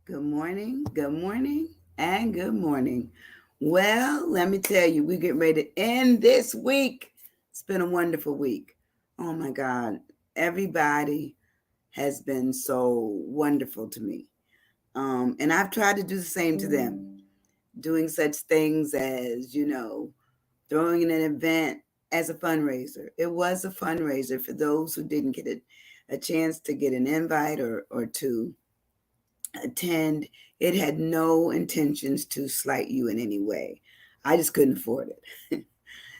good morning, and good morning. Well, let me tell you, we get ready to end this week. It's been a wonderful week. Oh my God, everybody has been so wonderful to me. And I've tried to do the same to them, doing such things as, throwing an event as a fundraiser. It was a fundraiser for those who didn't get a chance to get an invite or to attend. It had no intentions to slight you in any way. I just couldn't afford it.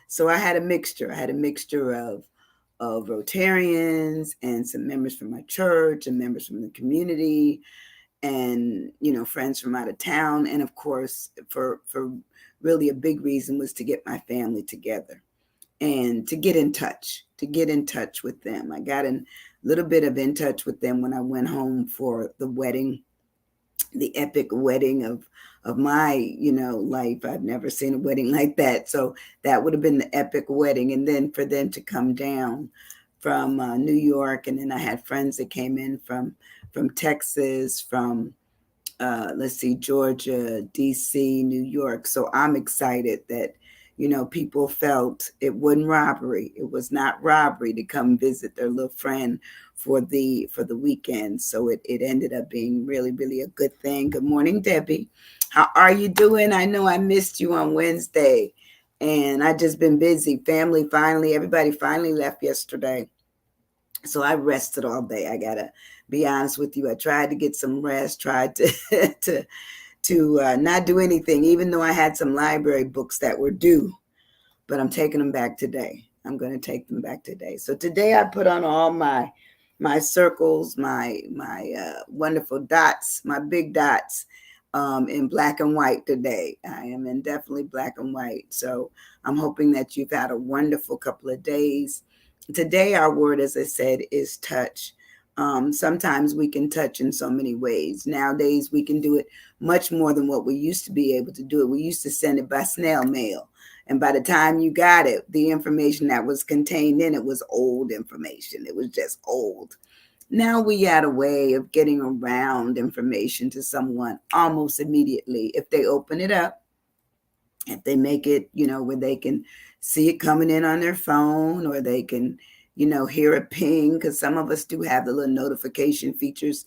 So I had a mixture. I had a mixture of Rotarians and some members from my church and members from the community and friends from out of town, and of course for really a big reason was to get my family together and to get in touch with them. I got in a little bit of in touch with them when I went home for the wedding, the epic wedding of my life. I've never seen a wedding like that, so that would have been the epic wedding. And then for them to come down from New York, and then I had friends that came in from Texas, from let's see, Georgia, DC, New York. So I'm excited that people felt it wasn't robbery. It was not robbery to come visit their little friend for the weekend. So it ended up being really, really a good thing. Good morning, Debbie. How are you doing? I know I missed you on Wednesday, and I just been busy. Family finally, everybody finally left yesterday, so I rested all day. I gotta be honest with you. I tried to get some rest, tried to to not do anything, even though I had some library books that were due. But I'm taking them back today. I'm going to take them back today. So today I put on all my circles, my wonderful dots, my big dots, in black and white today. I am in definitely black and white. So I'm hoping that you've had a wonderful couple of days. Today our word, as I said, is touch. Sometimes we can touch in so many ways. Nowadays we can do it much more than what we used to be able to do it. We used to send it by snail mail. And by the time you got it, the information that was contained in it was old information. It was just old. Now we had a way of getting around information to someone almost immediately if they open it up, if they make it, where they can see it coming in on their phone, or they can, hear a ping, because some of us do have the little notification features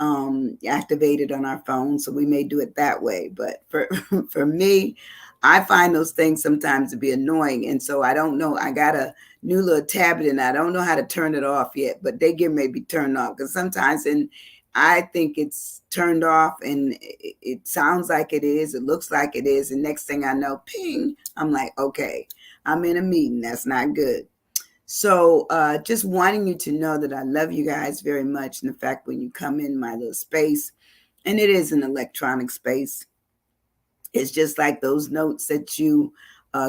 activated on our phone, so we may do it that way. But for for me, I find those things sometimes to be annoying, and so I don't know. I got a new little tablet, and I don't know how to turn it off yet. But they get maybe turned off because sometimes, and I think it's turned off, and it sounds like it is. It looks like it is, and next thing I know, ping! I'm like, okay, I'm in a meeting. That's not good. So, just wanting you to know that I love you guys very much. And the fact when you come in my little space, and it is an electronic space, it's just like those notes that you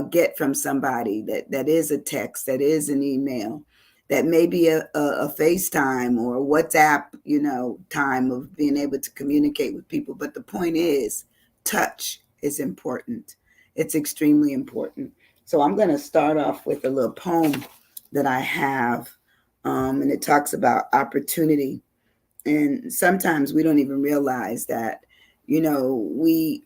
get from somebody, that is a text, that is an email, that may be a FaceTime or a WhatsApp, time of being able to communicate with people. But the point is, touch is important. It's extremely important. So I'm going to start off with a little poem that I have, and it talks about opportunity. And sometimes we don't even realize that, we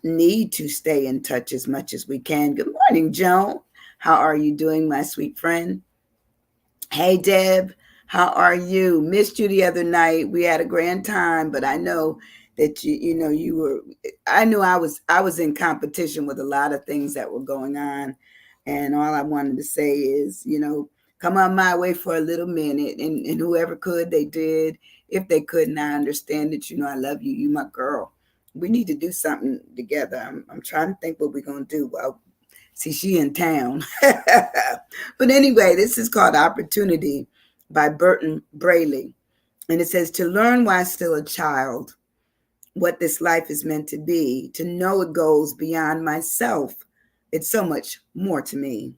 need to stay in touch as much as we can. Good morning, Joan. How are you doing, my sweet friend? Hey, Deb. How are you? Missed you the other night. We had a grand time, but I know that you were. I knew I was in competition with a lot of things that were going on, and all I wanted to say is, come on my way for a little minute, and whoever could, they did. If they couldn't, I understand it. I love you. You my girl. We need to do something together. I'm trying to think what we're gonna do. Well, see, she in town. But anyway, this is called Opportunity by Burton Braley. And it says, to learn why still a child, what this life is meant to be, to know it goes beyond myself. It's so much more to me.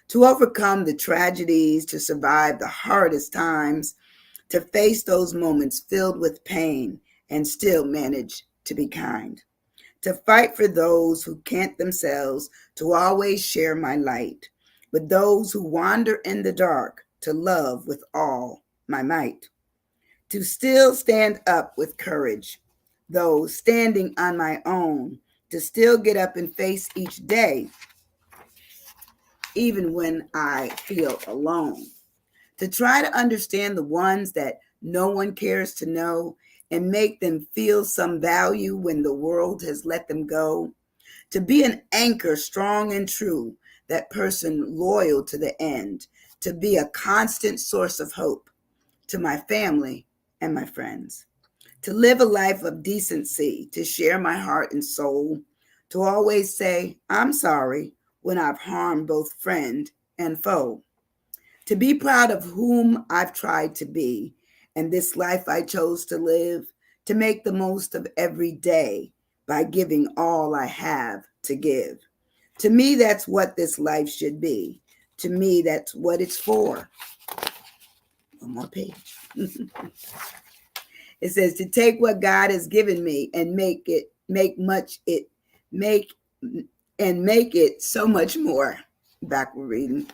To overcome the tragedies, to survive the hardest times, to face those moments filled with pain and still manage to be kind, to fight for those who can't themselves, to always share my light with those who wander in the dark, to love with all my might, to still stand up with courage, though standing on my own, to still get up and face each day, even when I feel alone. To try to understand the ones that no one cares to know and make them feel some value when the world has let them go. To be an anchor strong and true, that person loyal to the end. To be a constant source of hope to my family and my friends. To live a life of decency, to share my heart and soul, to always say, I'm sorry when I've harmed both friend and foe, to be proud of whom I've tried to be and this life I chose to live, to make the most of every day by giving all I have to give. To me, that's what this life should be. To me, that's what it's for. One more page. It says to take what God has given me and make it so much more. Backward reading.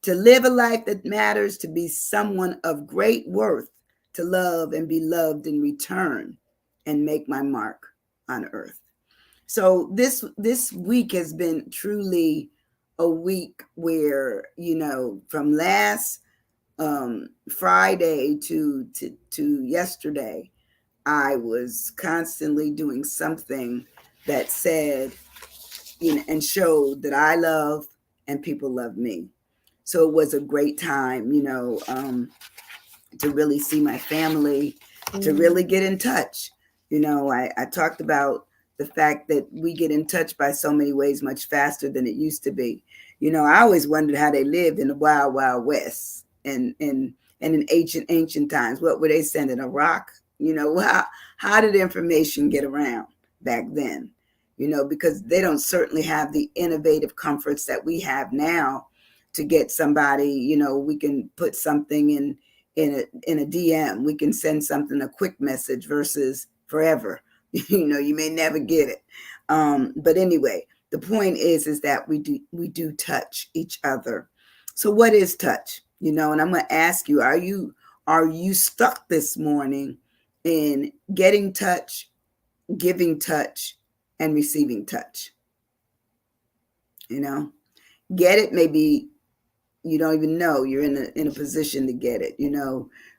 To live a life that matters, to be someone of great worth, to love and be loved in return, and make my mark on earth. So this week has been truly a week where, from last Friday to yesterday, I was constantly doing something that said, and showed that I love and people love me. So it was a great time, to really see my family, to really get in touch. I talked about the fact that we get in touch by so many ways much faster than it used to be. I always wondered how they lived in the wild, wild west and in ancient times. What were they sending, a rock? How did information get around back then? Because they don't certainly have the innovative comforts that we have now to get somebody. We can put something in a DM. We can send something, a quick message versus forever. You may never get it. But anyway, the point is that we do touch each other. So what is touch? And I'm going to ask you, are you stuck this morning in getting touch, giving touch, and receiving touch? Get it, maybe you don't even know you're in a position to get it.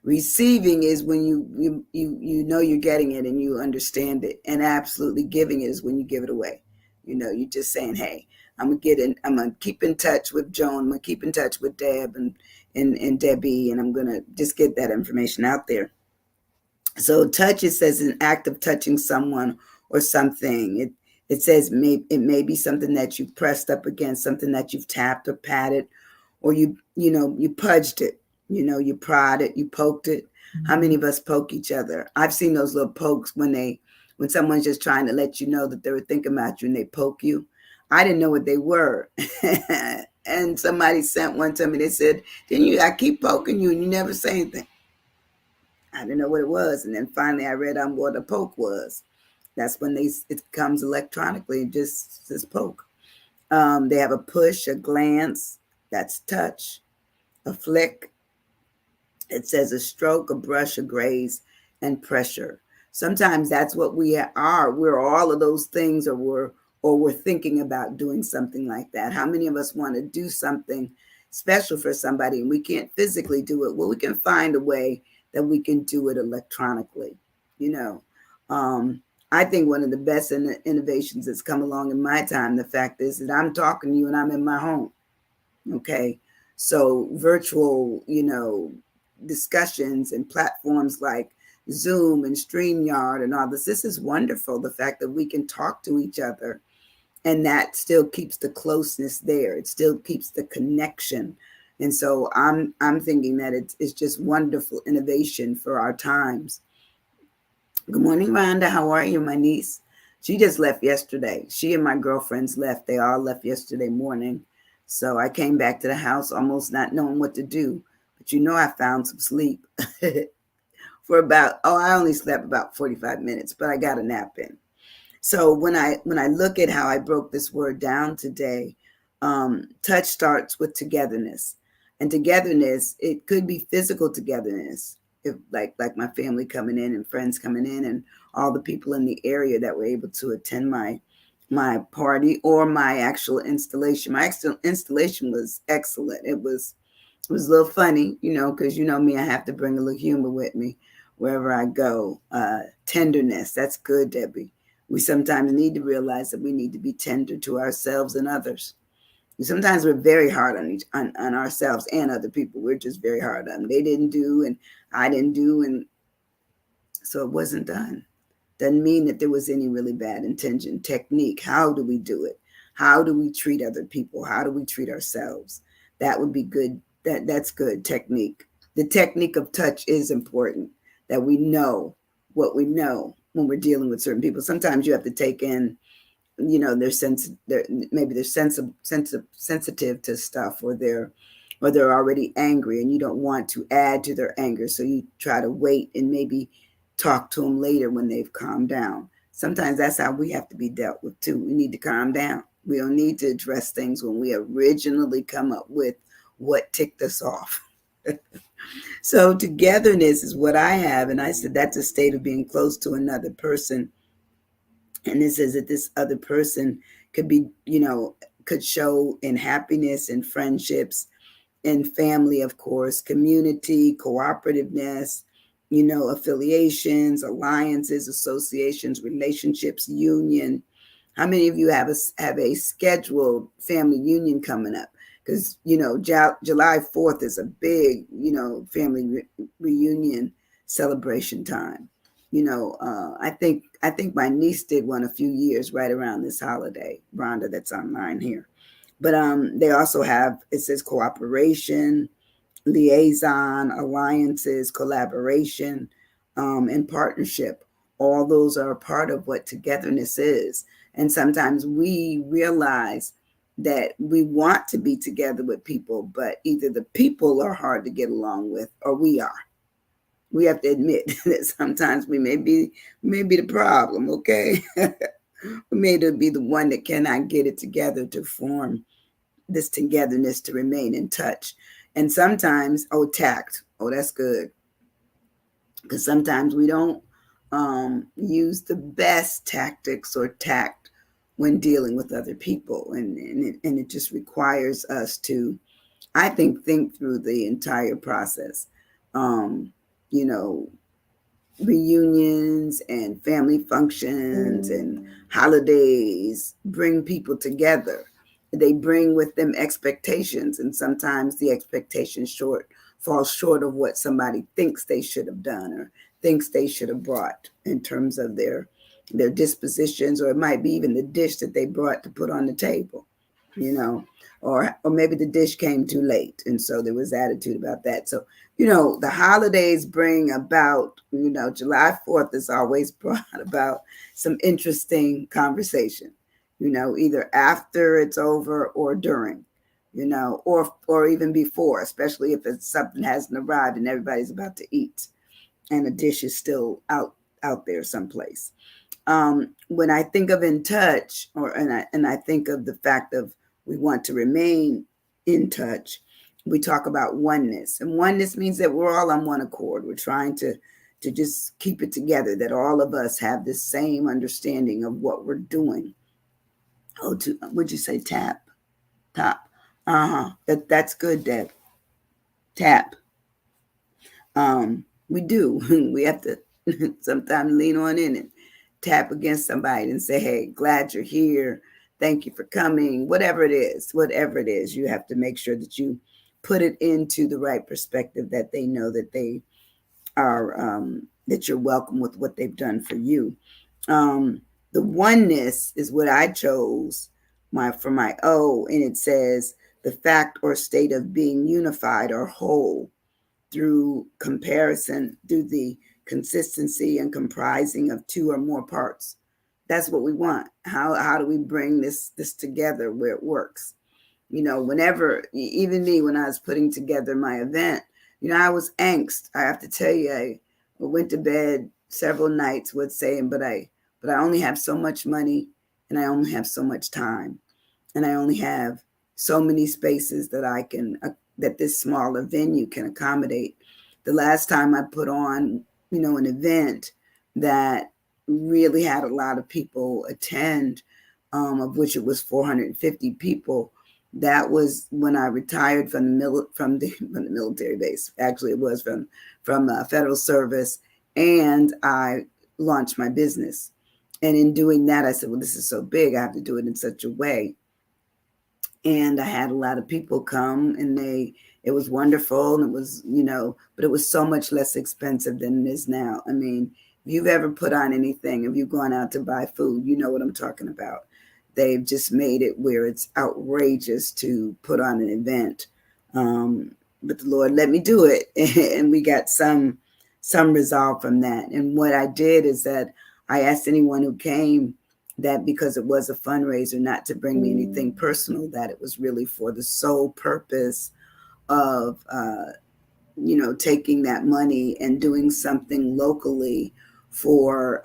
Receiving is when you know you're getting it and you understand it, and absolutely giving is when you give it away. You're just saying, hey, I'm gonna keep in touch with Joan, I'm gonna keep in touch with Deb and Debbie, and I'm gonna just get that information out there. So touch, it says an act of touching someone or something. It says it may be something that you pressed up against, something that you've tapped or patted, or you pudged it, you prod it, you poked it. Mm-hmm. How many of us poke each other? I've seen those little pokes when someone's just trying to let you know that they were thinking about you and they poke you. I didn't know what they were. And somebody sent one to me. They said, I keep poking you and you never say anything. I didn't know what it was. And then finally I read on what a poke was. That's when it comes electronically, just says poke. They have a push, a glance, that's touch, a flick. It says a stroke, a brush, a graze, and pressure. Sometimes that's what we are. We're all of those things, or we're thinking about doing something like that. How many of us want to do something special for somebody and we can't physically do it? Well, we can find a way that we can do it electronically. I think one of the best innovations that's come along in my time, the fact is that I'm talking to you and I'm in my home. Okay. So virtual, discussions and platforms like Zoom and StreamYard and all this is wonderful. The fact that we can talk to each other, and that still keeps the closeness there. It still keeps the connection. And so I'm thinking that it's just wonderful innovation for our times. Good morning, Rhonda. How are you, my niece? She just left yesterday. She and my girlfriends left. They all left yesterday morning. So I came back to the house almost not knowing what to do. But I found some sleep for I only slept about 45 minutes, but I got a nap in. So when I look at how I broke this word down today, touch starts with togetherness. And togetherness, it could be physical togetherness, if like my family coming in and friends coming in and all the people in the area that were able to attend my party or my actual installation. My actual installation was excellent. It was a little funny, because you know me, I have to bring a little humor with me wherever I go. Tenderness, that's good, Debbie. We sometimes need to realize that we need to be tender to ourselves and others. Sometimes we're very hard on ourselves and other people. We're just very hard on them. They didn't do and I didn't do, and so it wasn't done. Doesn't mean that there was any really bad intention. Technique, how do we do it? How do we treat other people? How do we treat ourselves? That would be good. That's good technique. The technique of touch is important, that we know what we know when we're dealing with certain people. Sometimes you have to take in, their sense, maybe they're sensitive to stuff, or they're already angry and you don't want to add to their anger, so you try to wait and maybe talk to them later when they've calmed down. Sometimes that's how we have to be dealt with too. We need to calm down. We don't need to address things when we originally come up with what ticked us off. So togetherness is what I have, and I said that's a state of being close to another person. And it says that this other person could be, could show in happiness and friendships and family, of course, community, cooperativeness, affiliations, alliances, associations, relationships, union. How many of you have a scheduled family union coming up? Because July 4th is a big family reunion celebration time. I think my niece did one a few years right around this holiday. Rhonda, that's online here. But they also have, it says cooperation, liaison, alliances, collaboration, and partnership. All those are a part of what togetherness is. And sometimes we realize that we want to be together with people, but either the people are hard to get along with or we are. We have to admit that sometimes we may be the problem, okay? We may be the one that cannot get it together to form this togetherness, to remain in touch. And sometimes, tact. Oh, that's good. Because sometimes we don't use the best tactics or tact when dealing with other people. And it just requires us to, I think through the entire process. You know, Reunions and family functions and holidays bring people together. They bring with them expectations, and sometimes the expectations falls short of what somebody thinks they should have done or thinks they should have brought in terms of their dispositions, or it might be even the dish that they brought to put on the table, or maybe the dish came too late, and so there was attitude about that. So the holidays bring about, July 4th is always brought about some interesting conversation, either after it's over or during, or even before, especially if it's something hasn't arrived and everybody's about to eat and a dish is still out there someplace. When I think of in touch, and I think of the fact of we want to remain in touch, we talk about oneness, and oneness means that we're all on one accord. We're trying to just keep it together, that all of us have the same understanding of what we're doing. Would you say tap? Top. That's good, Deb. Tap. We do. We have to sometimes lean on in and tap against somebody and say, hey, glad you're here. Thank you for coming. Whatever it is, you have to make sure that you put it into the right perspective, that they know that they are, that you're welcome with what they've done for you. The oneness is what I chose for my O, and it says the fact or state of being unified or whole through comparison, through the consistency and comprising of two or more parts. That's what we want. How do we bring this together where it works? Whenever, even me, when I was putting together my event, I was angst. I have to tell you, I went to bed several nights with saying, but I only have so much money, and I only have so much time, and I only have so many spaces that I can that this smaller venue can accommodate. The last time I put on, an event that really had a lot of people attend, of which it was 450 people. That was when I retired from from the military base. Actually, it was from federal service, and I launched my business. And in doing that, I said, "Well, this is so big. I have to do it in such a way." And I had a lot of people come, and it was wonderful, and it was, but it was so much less expensive than it is now. I mean, if you've ever put on anything, if you've gone out to buy food, you know what I'm talking about. They've just made it where it's outrageous to put on an event. But the Lord let me do it, and we got some resolve from that. And what I did is that I asked anyone who came that, because it was a fundraiser, not to bring me anything personal, that it was really for the sole purpose of, taking that money and doing something locally for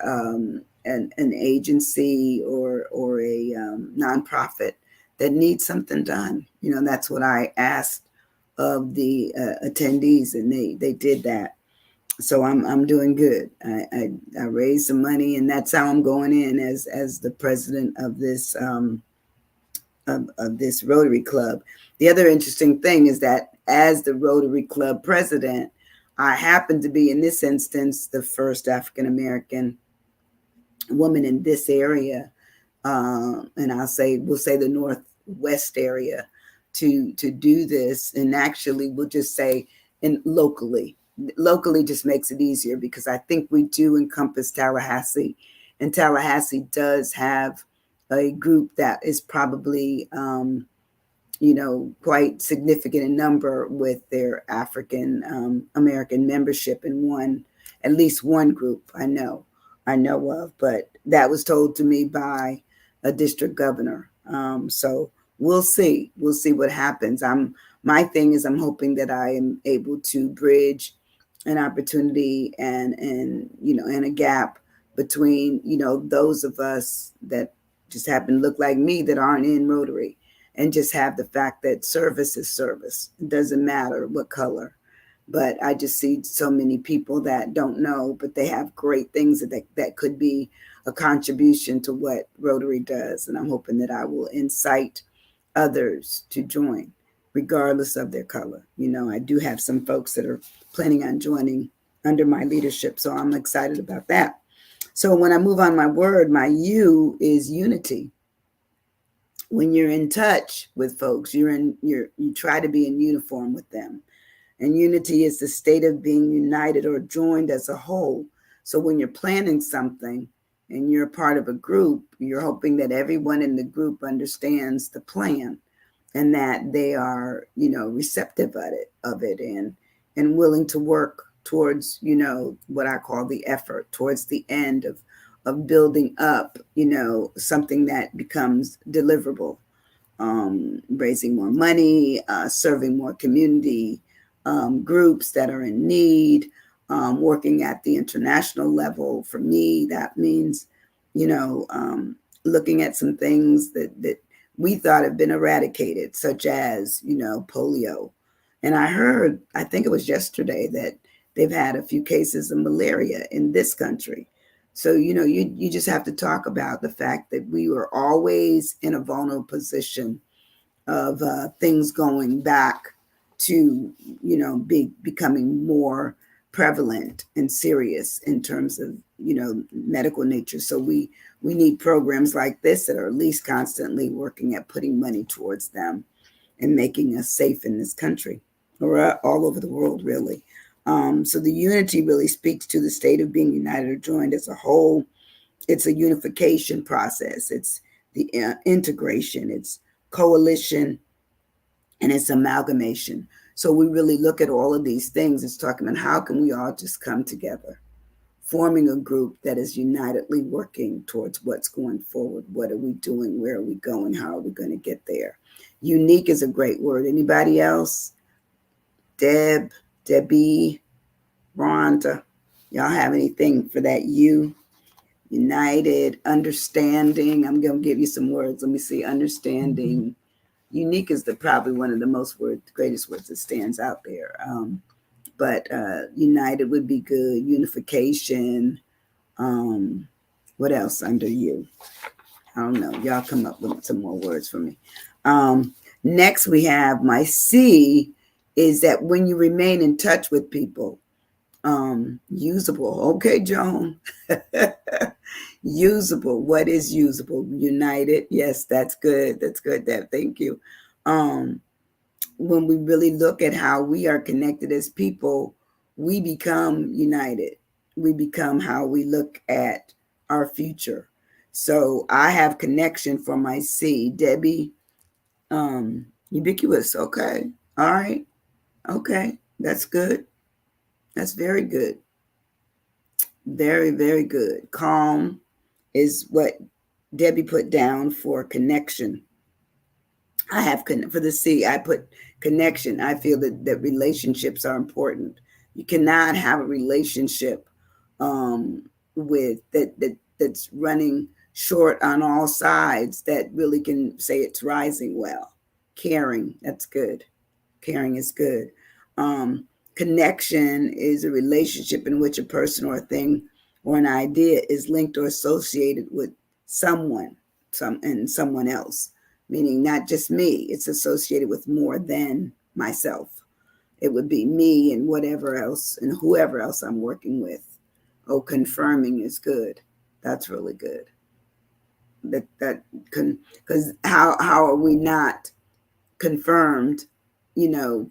an agency or a nonprofit that needs something done. That's what I asked of the attendees, and they did that. So I'm doing good. I raised some money, and that's how I'm going in as the president of this Rotary Club. The other interesting thing is that as the Rotary Club president, I happen to be, in this instance, the first African American woman in this area, and we'll say the Northwest area, to do this. And actually, we'll just say locally. Locally just makes it easier, because I think we do encompass Tallahassee, and Tallahassee does have a group that is probably quite significant in number with their African American membership in at least one group I know of. But that was told to me by a district governor. So we'll see what happens. My thing is, I'm hoping that I am able to bridge an opportunity and a gap between, those of us that just happen to look like me that aren't in Rotary, and just have the fact that service is service. It doesn't matter what color. But I just see so many people that don't know, but they have great things that could be a contribution to what Rotary does. And I'm hoping that I will incite others to join, regardless of their color. I do have some folks that are planning on joining under my leadership, so I'm excited about that. So when I move on, my word, my U is unity. When you're in touch with folks, you try to be in uniform with them. And unity is the state of being united or joined as a whole. So when you're planning something and you're a part of a group, you're hoping that everyone in the group understands the plan, and that they are, receptive of it and willing to work towards, what I call the effort, towards the end of building up, something that becomes deliverable, raising more money, serving more community groups that are in need, working at the international level. For me, that means, looking at some things that we thought have been eradicated, such as, polio. And I think it was yesterday, that they've had a few cases of malaria in this country. So, you just have to talk about the fact that we were always in a vulnerable position of things going back to, becoming more prevalent and serious in terms of, medical nature. So we need programs like this that are at least constantly working at putting money towards them and making us safe in this country, or all over the world, really. So the unity really speaks to the state of being united or joined as a whole. It's a unification process. It's the integration. It's coalition, and it's amalgamation. So we really look at all of these things. It's talking about how can we all just come together, forming a group that is unitedly working towards what's going forward. What are we doing? Where are we going? How are we going to get there? Unique is a great word. Anybody else? Debbie, Rhonda, y'all have anything for that U? United, understanding. I'm going to give you some words. Let me see. Understanding. Unique is probably one of the greatest words that stands out there. but united would be good. Unification. What else under you? I don't know. Y'all come up with some more words for me. Next, we have my C is that when you remain in touch with people, usable. Okay, Joan. Usable. What is usable? United. Yes, that's good. That's good. That. Thank you. When we really look at how we are connected as people, we become united. We become how we look at our future. So I have connection for my C. Debbie, ubiquitous. Okay. All right. Okay. That's good. That's very good. Very, very good. Calm is what Debbie put down for connection. I have for the C, I put connection. I feel that relationships are important. You cannot have a relationship with that's running short on all sides that really can say it's rising well. Caring, that's good. Caring is good. Um, Connection is a relationship in which a person or a thing or an idea is linked or associated with someone, someone else, meaning not just me. It's associated with more than myself. It would be me and whatever else and whoever else I'm working with. Oh, confirming is good. That's really good. Because how are we not confirmed,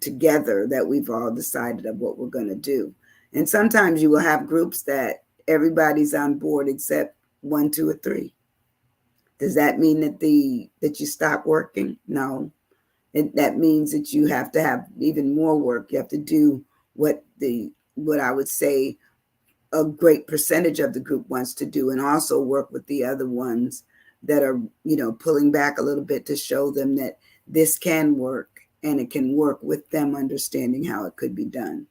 together that we've all decided of what we're going to do? And sometimes you will have groups that everybody's on board except 1, 2, or 3. Does that mean that you stop working? No. That means that you have to have even more work. You have to do what I would say a great percentage of the group wants to do, and also work with the other ones that are, pulling back a little bit to show them that this can work, and it can work with them understanding how it could be done.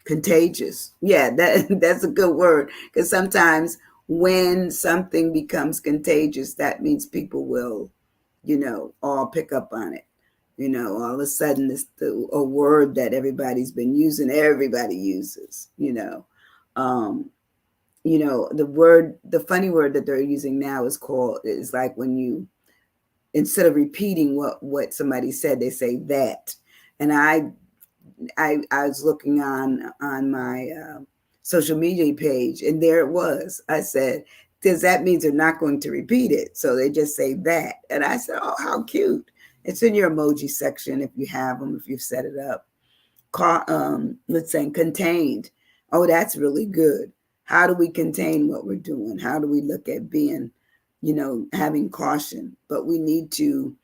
Contagious. Yeah, that's a good word, because sometimes when something becomes contagious, that means people will, all pick up on it. All of a sudden it's a word that everybody's been using, everybody uses, the funny word that they're using now is like when you, instead of repeating what somebody said, they say that. And I was looking on my social media page, and there it was. I said, does that mean they're not going to repeat it? So they just say that. And I said, oh, how cute. It's in your emoji section if you have them, if you've set it up. Let's say contained. Oh, that's really good. How do we contain what we're doing? How do we look at being, having caution? But we need to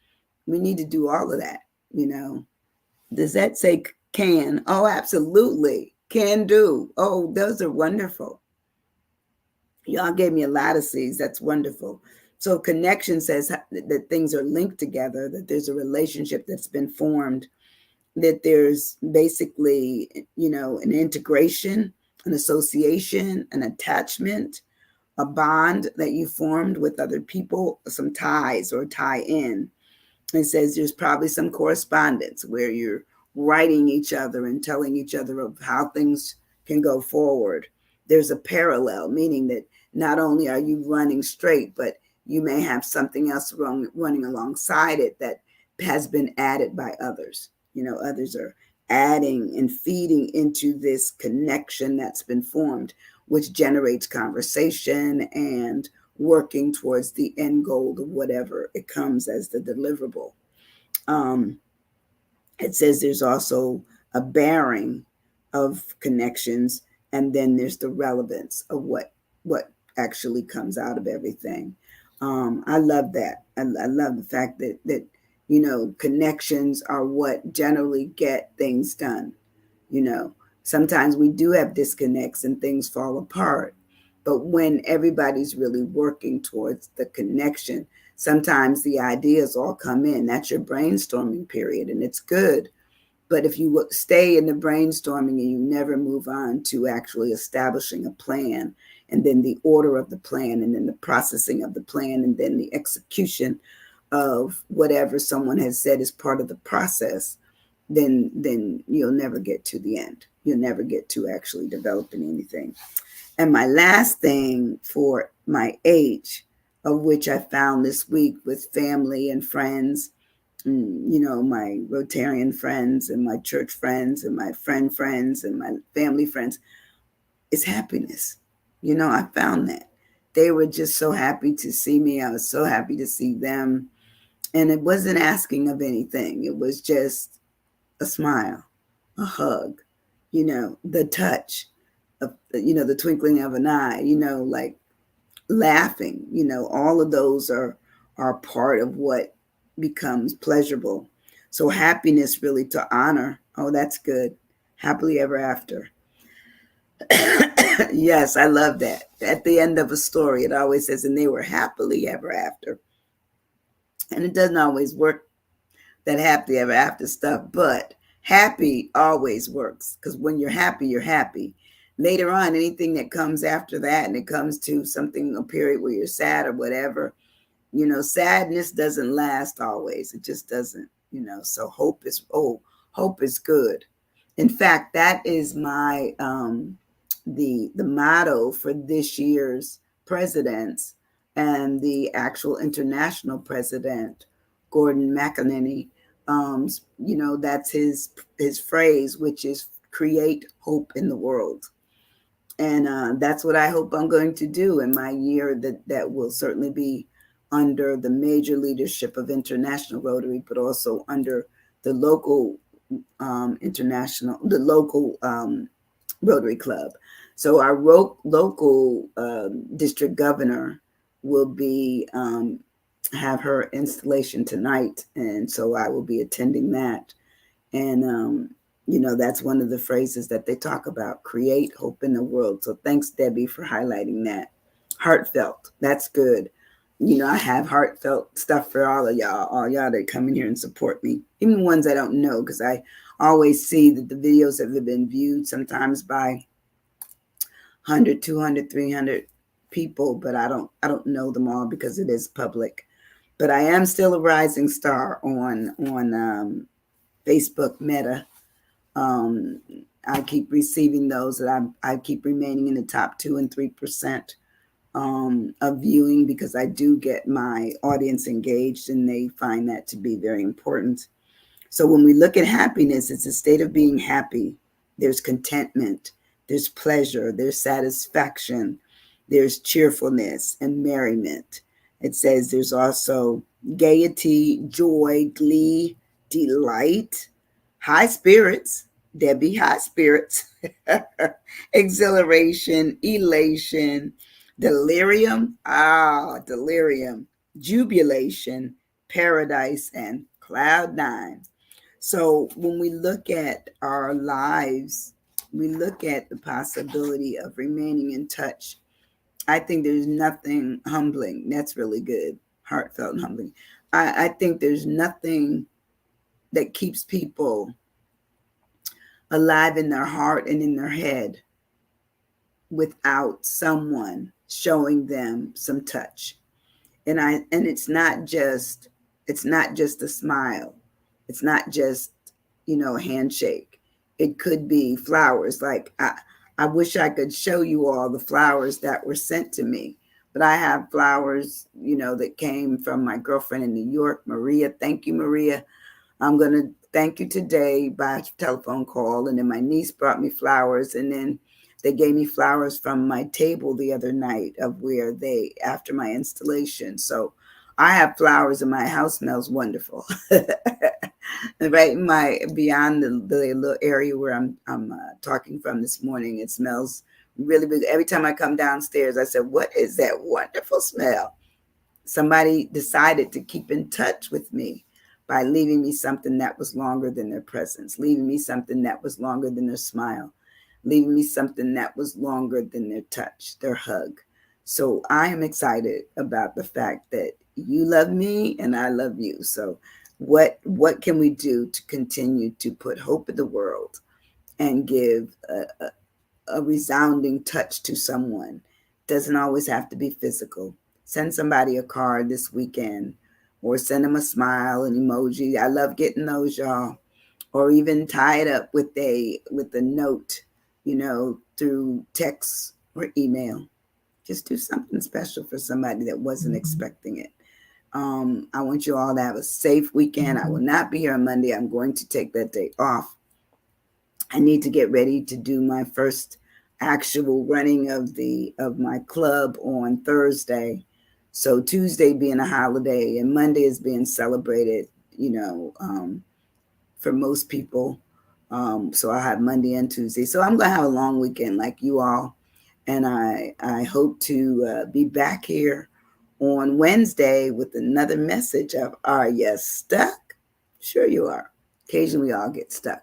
do all of that, Does that say can? Oh, absolutely. Can do. Oh, those are wonderful. Y'all gave me a lot of C's. That's wonderful. So connection says that things are linked together, that there's a relationship that's been formed, that there's basically, an integration, an association, an attachment, a bond that you formed with other people, some ties or tie in. It says there's probably some correspondence where you're writing each other and telling each other of how things can go forward. There's a parallel, meaning that not only are you running straight, but you may have something else running alongside it that has been added by others. Others are adding and feeding into this connection that's been formed, which generates conversation and working towards the end goal of whatever it comes as the deliverable. It says there's also a bearing of connections, and then there's the relevance of what actually comes out of everything. I love that. I love the fact that connections are what generally get things done. Sometimes we do have disconnects and things fall apart. But when everybody's really working towards the connection, sometimes the ideas all come in. That's your brainstorming period, and it's good. But if you stay in the brainstorming and you never move on to actually establishing a plan, and then the order of the plan, and then the processing of the plan, and then the execution of whatever someone has said is part of the process, then you'll never get to the end. You'll never get to actually developing anything. And my last thing for my age, of which I found this week with family and friends, my Rotarian friends and my church friends and my friends and my family friends, is happiness. I found that. They were just so happy to see me. I was so happy to see them. And it wasn't asking of anything. It was just a smile, a hug, the touch of, the twinkling of an eye, like laughing, all of those are part of what becomes pleasurable. So happiness really to honor. Oh, that's good. Happily ever after. Yes, I love that. At the end of a story, it always says, and they were happily ever after. And it doesn't always work, that happily ever after stuff, but happy always works, because when you're happy, you're happy. Later on, anything that comes after that, and it comes to something, a period where you're sad or whatever, sadness doesn't last always. It just doesn't, so hope is good. In fact, that is my the motto for this year's presidents, and the actual international president, Gordon McEnany. That's his phrase, which is create hope in the world. And that's what I hope I'm going to do in my year, that will certainly be under the major leadership of International Rotary, but also under the local the local Rotary Club. So our local district governor will be have her installation tonight, and so I will be attending that. And that's one of the phrases that they talk about: create hope in the world. So thanks, Debbie, for highlighting that. Heartfelt, that's good. I have heartfelt stuff for all y'all that come in here and support me, even the ones I don't know, because I always see that the videos have been viewed sometimes by 100, 200, 300 people, but I don't know them all because it is public. But I am still a rising star on Facebook Meta. I keep receiving those, that I keep remaining in the top 2 and 3% of viewing, because I do get my audience engaged, and they find that to be very important. So when we look at happiness, it's a state of being happy. There's contentment, there's pleasure, there's satisfaction, there's cheerfulness and merriment. It says there's also gaiety, joy, glee, delight, high spirits, Debbie, high spirits, exhilaration, elation, delirium, delirium, jubilation, paradise, and cloud nine. So when we look at our lives, we look at the possibility of remaining in touch. I think there's nothing humbling. That's really good. Heartfelt and humbling. I think there's nothing that keeps people alive in their heart and in their head without someone showing them some touch. And it's not just a smile. It's not just, a handshake. It could be flowers. Like I wish I could show you all the flowers that were sent to me, but I have flowers, that came from my girlfriend in New York, Maria. Thank you, Maria. I'm going to thank you today by telephone call. And then my niece brought me flowers, and then they gave me flowers from my table the other night after my installation. So I have flowers, and my house smells wonderful. Right in beyond the little area where I'm talking from this morning, it smells really big. Every time I come downstairs, I said, "What is that wonderful smell?" Somebody decided to keep in touch with me by leaving me something that was longer than their presence, leaving me something that was longer than their smile, leaving me something that was longer than their touch, their hug. So I am excited about the fact that you love me and I love you. So what can we do to continue to put hope in the world and give a resounding touch to someone? Doesn't always have to be physical. Send somebody a card this weekend, or send them a smile, an emoji. I love getting those, y'all. or even tie it up with a note, through text or email. Just do something special for somebody that wasn't expecting it. I want you all to have a safe weekend. I will not be here on Monday. I'm going to take that day off. I need to get ready to do my first actual running of my club on Thursday. So Tuesday being a holiday and Monday is being celebrated, for most people. So I have Monday and Tuesday. So I'm gonna have a long weekend like you all, and I hope to be back here on Wednesday with another message of Are You Stuck? Sure you are. Occasionally we all get stuck,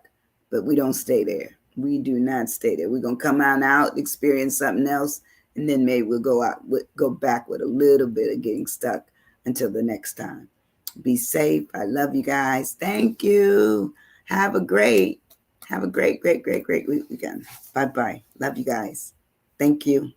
but we don't stay there. We do not stay there. We're gonna come on out, experience something else, and then maybe we'll go back with a little bit of getting stuck until the next time. Be safe. I love you guys. Thank you. Have a great, great weekend. Bye bye. Love you guys. Thank you.